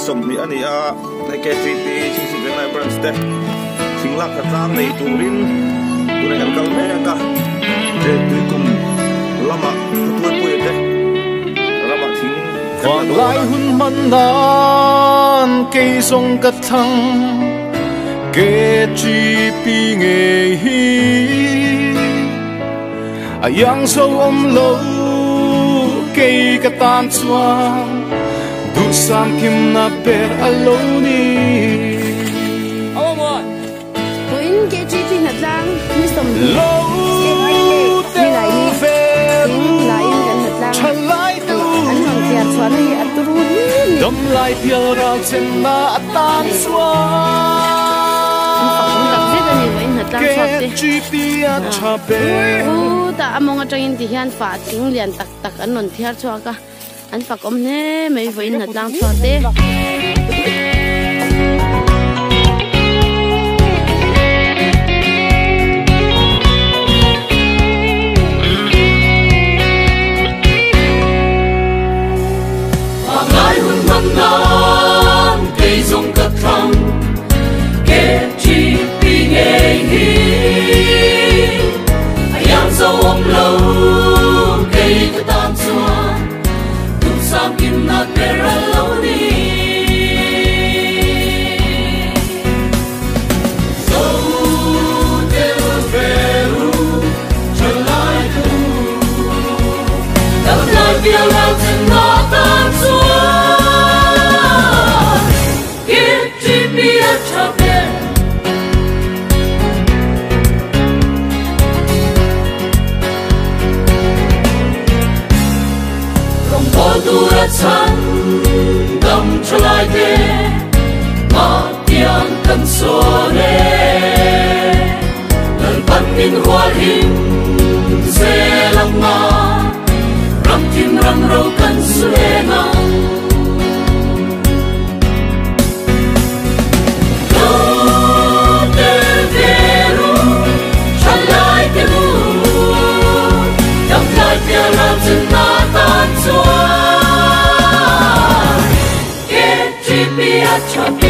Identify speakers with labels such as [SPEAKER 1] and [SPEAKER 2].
[SPEAKER 1] som ni ani a nei ke tri pi sing sing veng lai branch te sing lak ka tlam nei turin turin al kal me ka te tui kum lama tuan pui te lama thing
[SPEAKER 2] quang lai hun man dan ke song ka thang ke chi pi nge hi ayang so om lo ke ka tan chuan du sam kim na per aloni
[SPEAKER 3] Ôi Quỳnh cái chi phi hạt lang như sầm
[SPEAKER 2] lo
[SPEAKER 3] như lại đi tiếng lại gần hạt lang anh hoàng kiệt xoắn đi ăn tu run
[SPEAKER 2] đâm lại phiêu ra trên na tan
[SPEAKER 3] xoắn ta among at in dihan fa ting lian tak tak anon thiar chua ka an fa kom ne mai voin hạt lang chua te
[SPEAKER 4] cây rong cất thăng kẻ chi pi nghe hi ayang sâu om lâu cây cái tan xua tu sam kim na pera lâu đi sâu theo veru trở lại tu đâm lại bia lao trên nó tan xua tu đã chăn đâm cho lại thế mà tiếng cần xóa nè lần bắt min hoa hình sẽ lăng ngà răng tim răng râu cần xuê ngang đâu để về ru trả lại cái bu đâm lại kia làm chân ta tan xóa Chop